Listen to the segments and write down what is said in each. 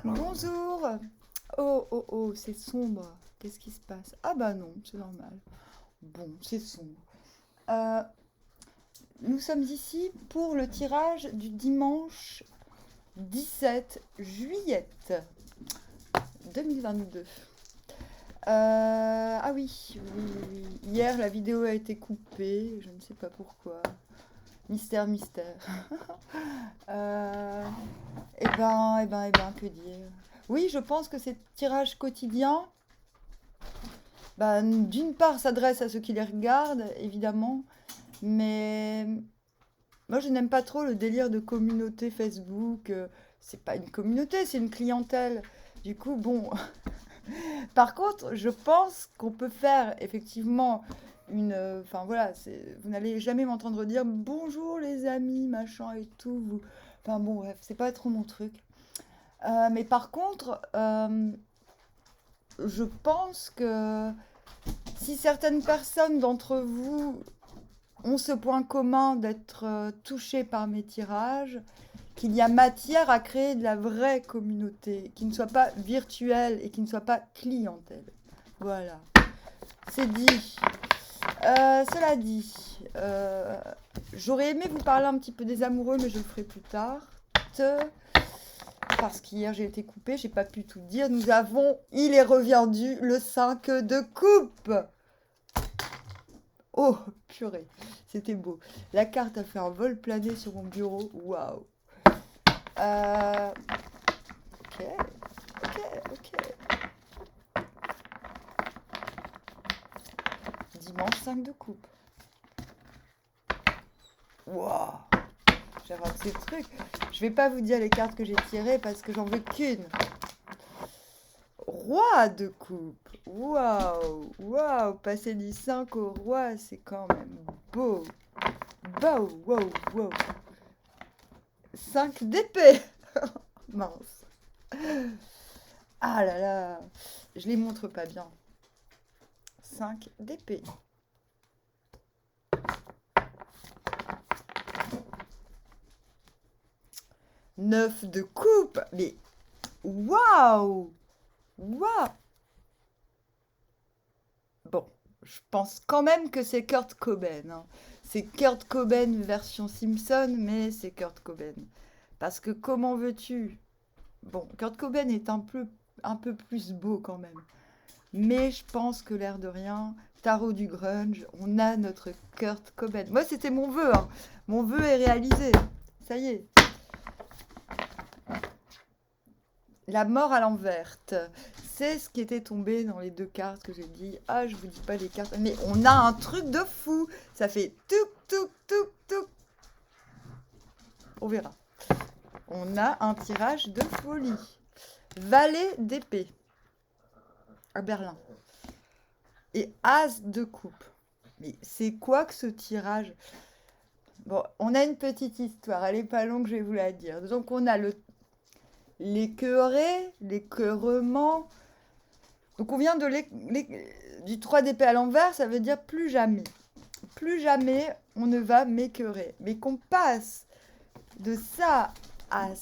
Bonjour. Oh, oh, oh, c'est sombre. Qu'est-ce qui se passe? Ah bah non, c'est normal. Bon, c'est sombre. Euh, nous sommes ici pour le tirage du dimanche 17 juillet 2022. Ah oui, oui, oui, oui. Hier, la vidéo a été coupée, je ne sais pas pourquoi. Mystère, mystère. Euh, que dire? Oui, je pense que ces tirages quotidiens, bah, d'une part, s'adresse à ceux qui les regardent, évidemment, mais moi, je n'aime pas trop le délire de communauté Facebook. C'est pas une communauté, c'est une clientèle. Du coup, bon. Par contre, je pense qu'on peut faire effectivement une. Enfin voilà, vous n'allez jamais m'entendre dire bonjour les amis, machin et tout. Enfin bon, bref, c'est pas trop mon truc. Mais par contre, je pense que si certaines personnes d'entre vous ont ce point commun d'être touchés par mes tirages, qu'il y a matière à créer de la vraie communauté, qui ne soit pas virtuelle et qui ne soit pas clientèle. Voilà, c'est dit. Cela dit, j'aurais aimé vous parler un petit peu des amoureux, mais je le ferai plus tard. Parce qu'hier j'ai été coupée, j'ai pas pu tout dire. Il est reviendu, le 5 de coupe. Oh, purée, c'était beau. La carte a fait un vol plané sur mon bureau. Waouh. Euh, ok, ok. Dimanche 5 de coupe. Waouh. J'avance ces trucs. Je vais pas vous dire les cartes que j'ai tirées parce que j'en veux qu'une. Roi de coupe. Waouh. Waouh. Passer du 5 au roi, c'est quand même beau. Wow, wow, wow. 5 d'épée. Mince. Ah là là. Je les montre pas bien. 5 d'épée. 9 de coupe. Mais waouh. Waouh. Bon, je pense quand même que c'est Kurt Cobain, hein. C'est Kurt Cobain version Simpson, mais c'est Kurt Cobain. Parce que comment veux-tu? Bon, Kurt Cobain est un peu plus beau quand même. Mais je pense que l'air de rien, tarot du grunge, on a notre Kurt Cobain. Moi, c'était mon vœu, hein. Mon vœu est réalisé. Ça y est. La mort à l'envers. C'est ce qui était tombé dans les deux cartes que j'ai dit. Ah, je vous dis pas les cartes. Mais on a un truc de fou. Ça fait touk, touk, touk, touk. On verra. On a un tirage de folie. Valet d'épée. À Berlin. Et As de coupe. Mais c'est quoi que ce tirage? Bon, on a une petite histoire. Elle est pas longue, je vais vous la dire. Donc, on a l'écœuré, l'écœurement. Donc, on vient du 3 d'épée à l'envers, ça veut dire plus jamais. Plus jamais on ne va m'écœurer. Mais qu'on passe de ça, à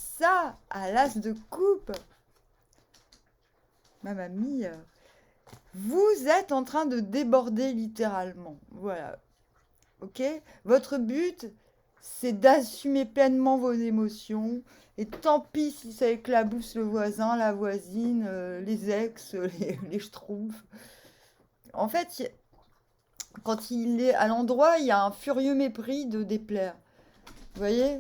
l'as de coupe, ma mamie, vous êtes en train de déborder littéralement. Voilà. Ok? Votre but, c'est d'assumer pleinement vos émotions. Et tant pis si ça éclabousse le voisin, la voisine, les ex, les schtroumpfs. En fait, quand il est à l'endroit, il y a un furieux mépris de déplaire. Vous voyez?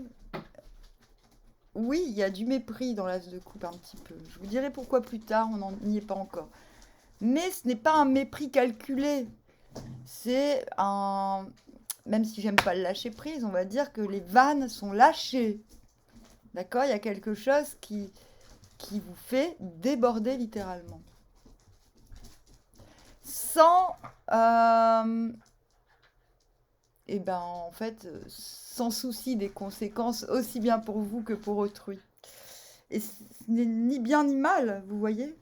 Oui, il y a du mépris dans l'as de coupe un petit peu. Je vous dirai pourquoi plus tard, on n'y est pas encore. Mais ce n'est pas un mépris calculé. C'est un... Même si j'aime pas le lâcher prise, on va dire que les vannes sont lâchées. D'accord? Il y a quelque chose qui vous fait déborder littéralement. Sans... et ben en fait, sans souci des conséquences, aussi bien pour vous que pour autrui. Et ce n'est ni bien ni mal, vous voyez.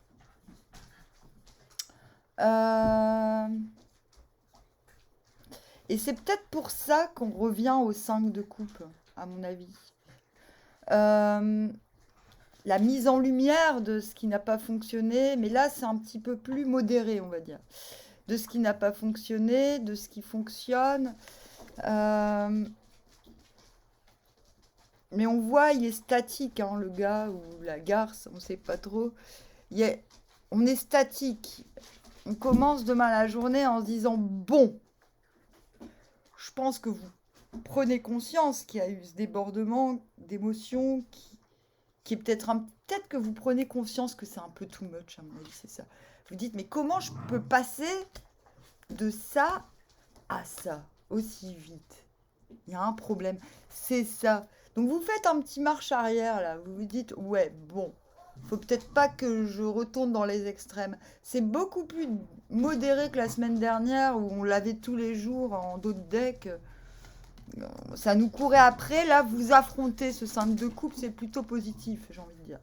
Et c'est peut-être pour ça qu'on revient au 5 de coupe, à mon avis. Euh, la mise en lumière de ce qui n'a pas fonctionné, mais là, c'est un petit peu plus modéré, on va dire. De ce qui n'a pas fonctionné, de ce qui fonctionne. Euh, mais on voit, il est statique, hein, le gars ou la garce, on ne sait pas trop. On est statique. On commence demain la journée en se disant, bon, je pense que vous prenez conscience qu'il y a eu ce débordement d'émotions qui est peut-être que vous prenez conscience que c'est un peu too much, à mon avis, c'est ça. Vous dites, mais comment je peux passer de ça à ça aussi vite? Il y a un problème, c'est ça. Donc vous faites un petit marche arrière là, vous vous dites, ouais, bon, faut peut-être pas que je retourne dans les extrêmes. C'est beaucoup plus modéré que la semaine dernière où on l'avait tous les jours en dos de deck. Ça nous courait après. Là, vous affrontez ce 5 de coupe, c'est plutôt positif, j'ai envie de dire.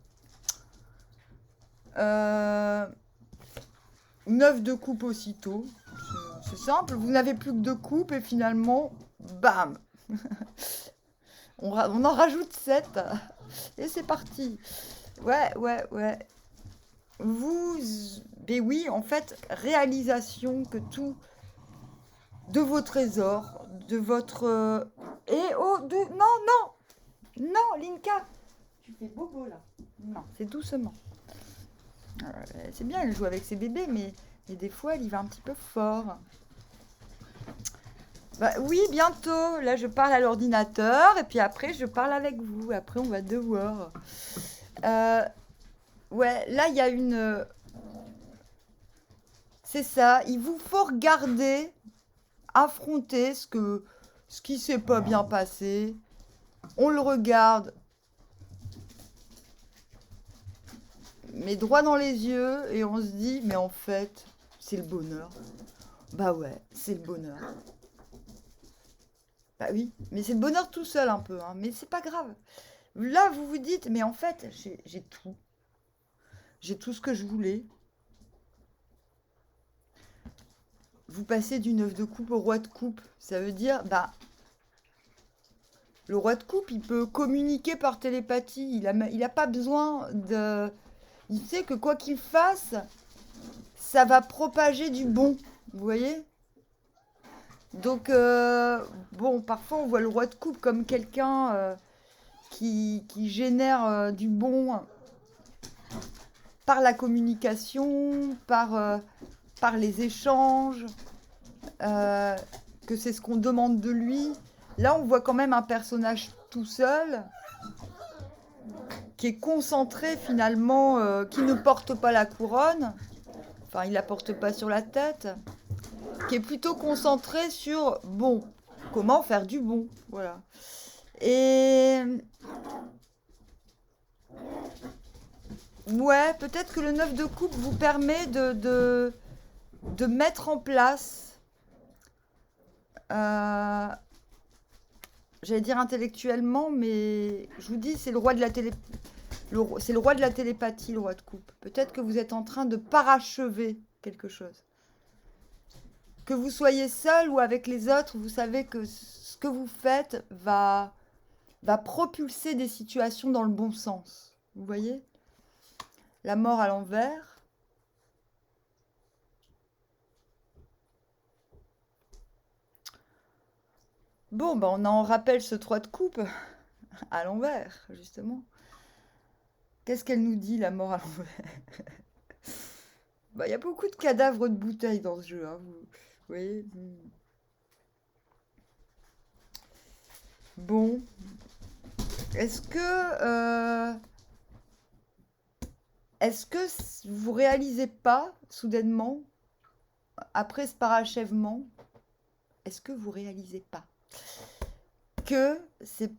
9 de coupe aussitôt. C'est simple, vous n'avez plus que 2 coupes et finalement, bam on en rajoute 7 et c'est parti. Ouais. Mais oui, en fait, réalisation que tout de vos trésors, de votre... Non, Linka, tu fais bobo là. Non, c'est doucement. C'est bien, elle joue avec ses bébés, mais des fois, elle y va un petit peu fort. Bah, oui, bientôt. Là, je parle à l'ordinateur et puis après, je parle avec vous. Après, on va devoir. Ouais, là, il y a une... C'est ça, il vous faut regarder, affronter ce qui s'est pas bien passé. On le regarde, mais droit dans les yeux, et on se dit, mais en fait, c'est le bonheur. Bah ouais, c'est le bonheur. Bah oui, mais c'est le bonheur tout seul un peu, hein, mais c'est pas grave. Là, vous vous dites, mais en fait, j'ai tout. J'ai tout ce que je voulais. Vous passez du 9 de coupe au roi de coupe. Ça veut dire, bah, le roi de coupe, il peut communiquer par télépathie. Il a pas besoin de... Il sait que quoi qu'il fasse, ça va propager du bon. Vous voyez? Donc, bon, parfois on voit le roi de coupe comme quelqu'un qui génère du bon par la communication, par les échanges, que c'est ce qu'on demande de lui. Là, on voit quand même un personnage tout seul, qui est concentré finalement, qui ne porte pas la couronne, enfin il la porte pas sur la tête, qui est plutôt concentré sur, bon, comment faire du bon, voilà. Et ouais, peut-être que le 9 de coupe vous permet de mettre en place, euh, j'allais dire intellectuellement, mais je vous dis, c'est le roi de la c'est le roi de la télépathie, le roi de coupe. Peut-être que vous êtes en train de parachever quelque chose. Que vous soyez seul ou avec les autres, vous savez que ce que vous faites va propulser des situations dans le bon sens. Vous voyez? La mort à l'envers. Bon, ben on en rappelle ce 3 de coupe à l'envers, justement. Qu'est-ce qu'elle nous dit, la mort à l'envers? Bah, il y a beaucoup de cadavres de bouteilles dans ce jeu, hein, vous voyez? Bon. Est-ce que... Est-ce que vous réalisez pas, soudainement, après ce parachèvement, est-ce que vous réalisez pas que c'est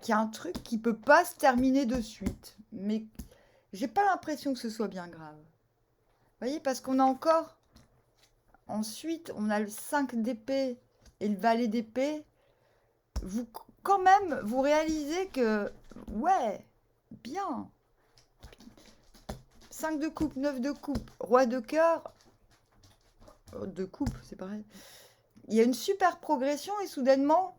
qu'il y a un truc qui peut pas se terminer de suite, mais j'ai pas l'impression que ce soit bien grave. Vous voyez, parce qu'on a encore ensuite on a le 5 d'épée et le valet d'épée. Vous quand même vous réalisez que ouais, bien. 5 de coupe, 9 de coupe, roi de cœur, de coupe, c'est pareil. Il y a une super progression et soudainement,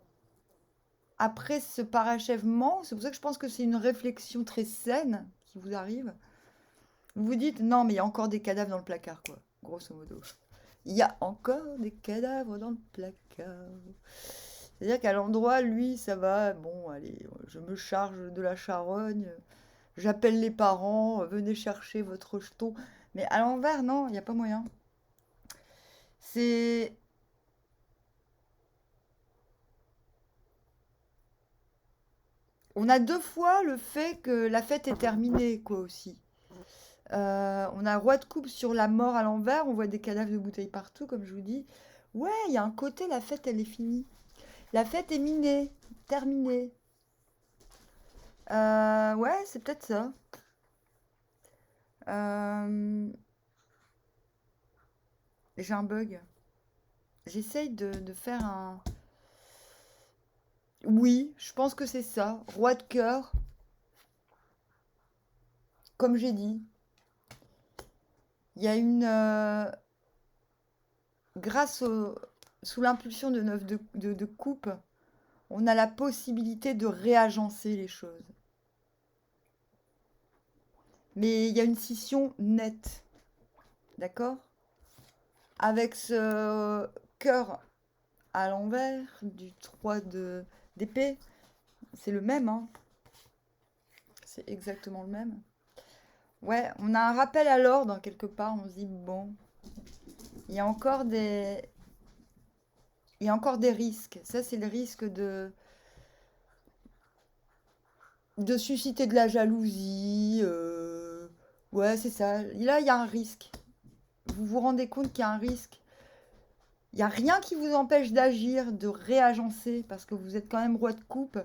après ce parachèvement, c'est pour ça que je pense que c'est une réflexion très saine qui vous arrive. Vous vous dites, non, mais il y a encore des cadavres dans le placard, quoi, grosso modo. Il y a encore des cadavres dans le placard. C'est-à-dire qu'à l'endroit, lui, ça va, bon, allez, je me charge de la charogne, j'appelle les parents, venez chercher votre jeton. Mais à l'envers, non, il n'y a pas moyen. C'est... On a deux fois le fait que la fête est terminée, quoi, aussi. On a roi de coupe sur la mort à l'envers, on voit des cadavres de bouteilles partout, comme je vous dis. Ouais, il y a un côté, la fête, elle est finie. La fête est minée, terminée. Ouais, c'est peut-être ça. Euh, J'ai un bug. J'essaye de faire un... Oui, je pense que c'est ça. Roi de cœur, comme j'ai dit. Il y a une... sous l'impulsion de neuf de coupe, on a la possibilité de réagencer les choses. Mais il y a une scission nette. D'accord? Avec ce cœur à l'envers du 3 d'épée, c'est le même, hein. C'est exactement le même. Ouais, on a un rappel à l'ordre quelque part, on se dit, bon, il y a encore des... Il y a encore des risques. Ça, c'est le risque de susciter de la jalousie. Ouais, c'est ça. Là, il y a un risque. Vous vous rendez compte qu'il y a un risque. Il n'y a rien qui vous empêche d'agir, de réagencer, parce que vous êtes quand même roi de coupe.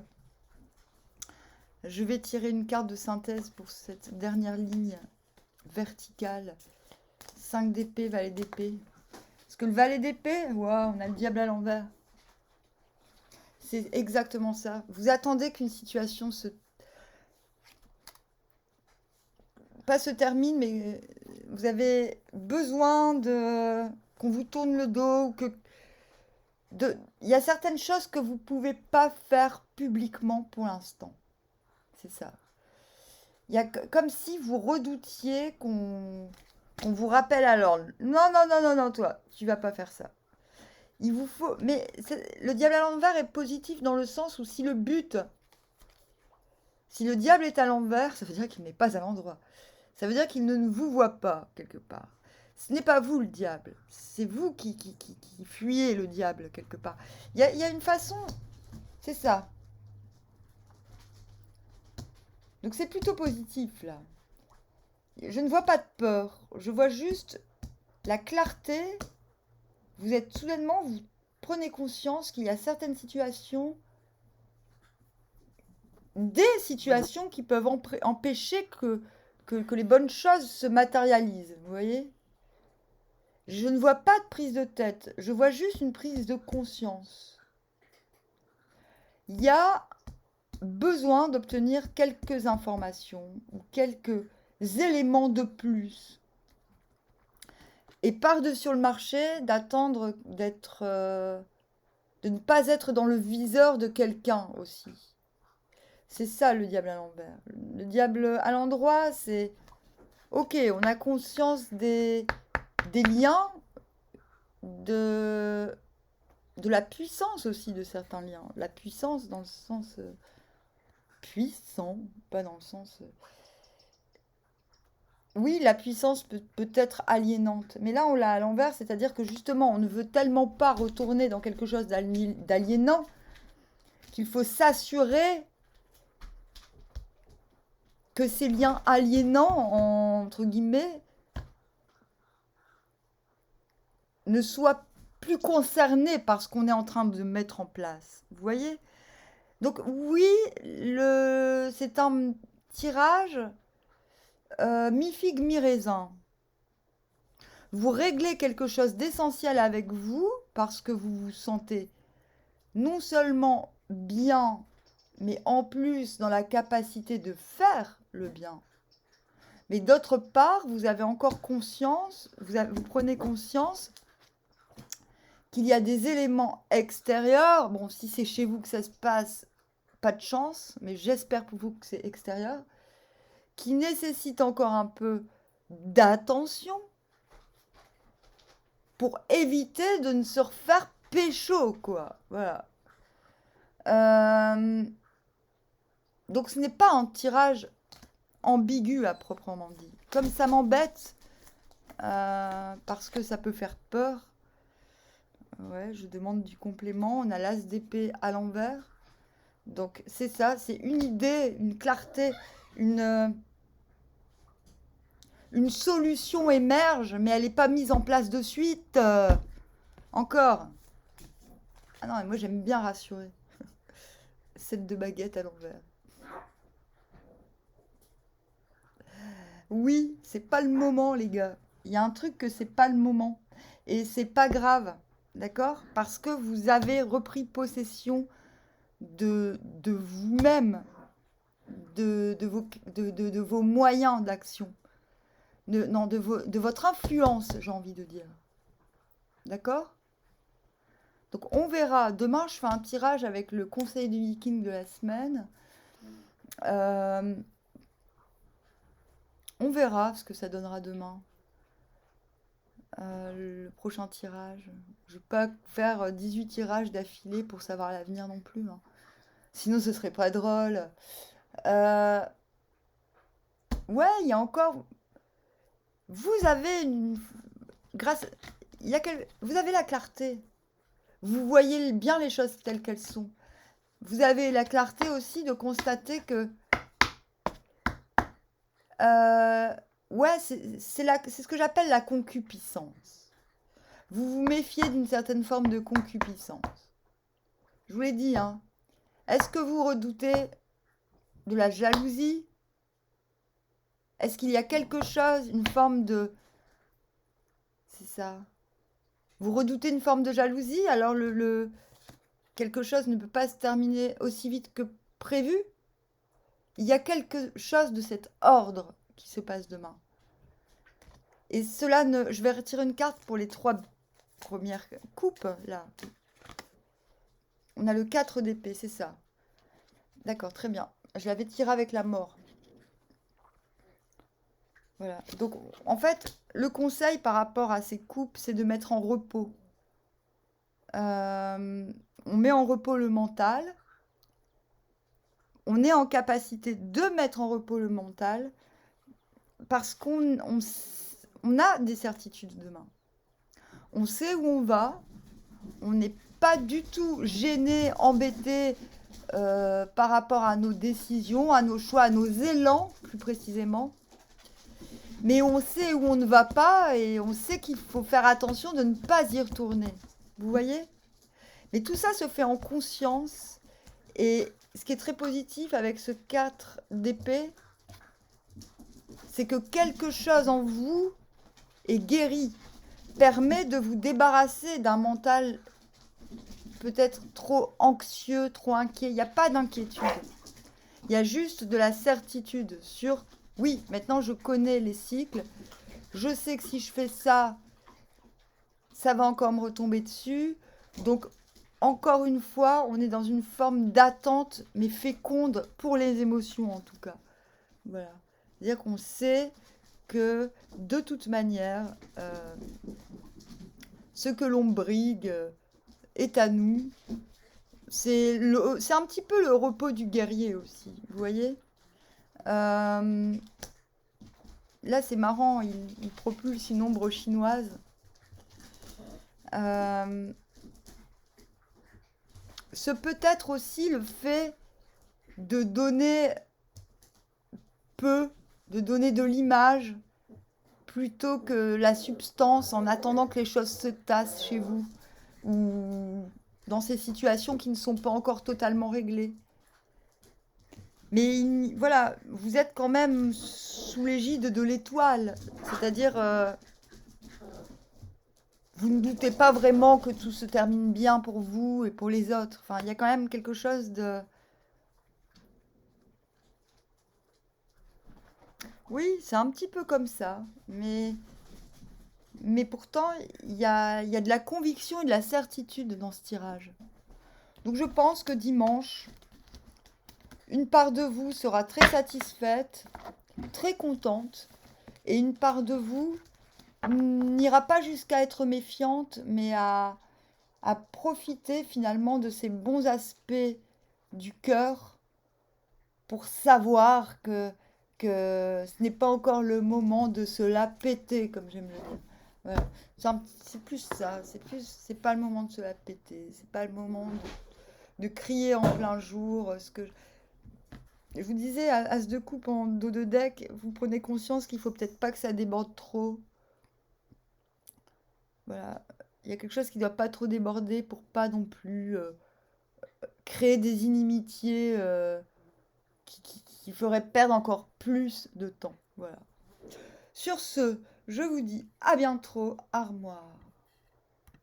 Je vais tirer une carte de synthèse pour cette dernière ligne verticale. 5 d'épée, valet d'épée. Parce que le valet d'épée, waouh, on a le diable à l'envers. C'est exactement ça. Vous attendez qu'une situation pas se termine, mais vous avez besoin de qu'on vous tourne le dos, ou que il y a certaines choses que vous pouvez pas faire publiquement pour l'instant. C'est ça. Il y a comme si vous redoutiez qu'on vous rappelle à l'ordre. Non, non, non, non, non, toi, tu vas pas faire ça. Il vous faut. Mais le diable à l'envers est positif dans le sens où si le diable est à l'envers, ça veut dire qu'il n'est pas à l'endroit. Ça veut dire qu'il ne vous voit pas quelque part. Ce n'est pas vous le diable, c'est vous qui fuyez le diable quelque part. Il y a une façon, c'est ça. Donc c'est plutôt positif là. Je ne vois pas de peur, je vois juste la clarté. Vous êtes soudainement, vous prenez conscience qu'il y a certaines situations, des situations qui peuvent empêcher que les bonnes choses se matérialisent. Vous voyez? Je ne vois pas de prise de tête, je vois juste une prise de conscience. Il y a besoin d'obtenir quelques informations ou quelques éléments de plus. Et par-dessus le marché, d'attendre d'être... de ne pas être dans le viseur de quelqu'un aussi. C'est ça le diable à l'envers. Le diable à l'endroit, c'est... Ok, on a conscience des liens, de la puissance aussi de certains liens. La puissance dans le sens puissant, pas dans le sens... Oui, la puissance peut être aliénante. Mais là, on l'a à l'envers, c'est-à-dire que justement, on ne veut tellement pas retourner dans quelque chose d'aliénant qu'il faut s'assurer que ces liens aliénants, entre guillemets, ne soient plus concernés par ce qu'on est en train de mettre en place. Vous voyez? Donc oui, c'est un tirage mi-figue, mi-raisin. Vous réglez quelque chose d'essentiel avec vous parce que vous vous sentez non seulement bien, mais en plus dans la capacité de faire le bien. Mais d'autre part, vous avez encore conscience, vous prenez conscience qu'il y a des éléments extérieurs. Bon, si c'est chez vous que ça se passe, pas de chance, mais j'espère pour vous que c'est extérieur, qui nécessite encore un peu d'attention pour éviter de ne se refaire pécho, quoi. Voilà. Donc ce n'est pas un tirage ambigu à proprement dit. Comme ça m'embête, parce que ça peut faire peur. Ouais, je demande du complément. On a l'as d'épée à l'envers. Donc c'est ça, c'est une idée, une clarté, une solution émerge, mais elle n'est pas mise en place de suite. Encore. Ah non, et moi j'aime bien rassurer. 7 de baguette à l'envers. Oui, c'est pas le moment, les gars. Il y a un truc que c'est pas le moment. Et c'est pas grave, d'accord? Parce que vous avez repris possession de vous-même, de vos moyens d'action. Non, de votre influence, j'ai envie de dire. D'accord? Donc on verra. Demain, je fais un tirage avec le conseil du viking de la semaine. On verra ce que ça donnera demain. Le prochain tirage. Je ne vais pas faire 18 tirages d'affilée pour savoir l'avenir non plus. Hein. Sinon, ce serait pas drôle. Ouais, il y a encore... Vous avez une... Grâce... Vous avez la clarté. Vous voyez bien les choses telles qu'elles sont. Vous avez la clarté aussi de constater que... ouais, c'est ce que j'appelle la concupiscence. Vous vous méfiez d'une certaine forme de concupiscence. Je vous l'ai dit, hein. Est-ce que vous redoutez de la jalousie? Est-ce qu'il y a quelque chose, une forme de... C'est ça. Vous redoutez une forme de jalousie, alors quelque chose ne peut pas se terminer aussi vite que prévu? Il y a quelque chose de cet ordre qui se passe demain. Et cela ne... Je vais retirer une carte pour les 3 premières coupes, là. On a le 4 d'épée, c'est ça. D'accord, très bien. Je l'avais tiré avec la mort. Voilà. Donc, en fait, le conseil par rapport à ces coupes, c'est de mettre en repos. On met en repos le mental. On est en capacité de mettre en repos le mental parce qu'on a des certitudes demain. On sait où on va. On n'est pas du tout gêné, embêté par rapport à nos décisions, à nos choix, à nos élans, plus précisément. Mais on sait où on ne va pas et on sait qu'il faut faire attention de ne pas y retourner. Vous voyez? Mais tout ça se fait en conscience. Et ce qui est très positif avec ce 4 d'épée, c'est que quelque chose en vous est guéri, permet de vous débarrasser d'un mental peut-être trop anxieux, trop inquiet. Il n'y a pas d'inquiétude. Il y a juste de la certitude sur, oui, maintenant je connais les cycles. Je sais que si je fais ça, ça va encore me retomber dessus. Donc, encore une fois, on est dans une forme d'attente, mais féconde pour les émotions en tout cas. Voilà. C'est-à-dire qu'on sait que de toute manière, ce que l'on brigue est à nous. C'est un petit peu le repos du guerrier aussi, vous voyez. Là, c'est marrant, il propulse une ombre chinoise. Ce peut être aussi le fait de donner peu, de donner de l'image, plutôt que la substance, en attendant que les choses se tassent chez vous, ou dans ces situations qui ne sont pas encore totalement réglées. Mais voilà, vous êtes quand même sous l'égide de l'étoile, c'est-à-dire vous ne doutez pas vraiment que tout se termine bien pour vous et pour les autres. Enfin, il y a quand même quelque chose de... Oui, c'est un petit peu comme ça, mais pourtant, il y a de la conviction et de la certitude dans ce tirage. Donc je pense que dimanche, une part de vous sera très satisfaite, très contente, et une part de vous n'ira pas jusqu'à être méfiante, mais à profiter finalement de ces bons aspects du cœur pour savoir que ce n'est pas encore le moment de se la péter, comme j'aime le dire. Voilà. C'est plus ça, c'est pas le moment de se la péter, c'est pas le moment de crier en plein jour. Je vous disais, As de coupe en dos de deck, vous prenez conscience qu'il faut peut-être pas que ça déborde trop. Voilà. Il y a quelque chose qui doit pas trop déborder pour pas non plus créer des inimitiés qui feraient perdre encore plus de temps. Voilà. Sur ce, je vous dis à bientôt, Armoire.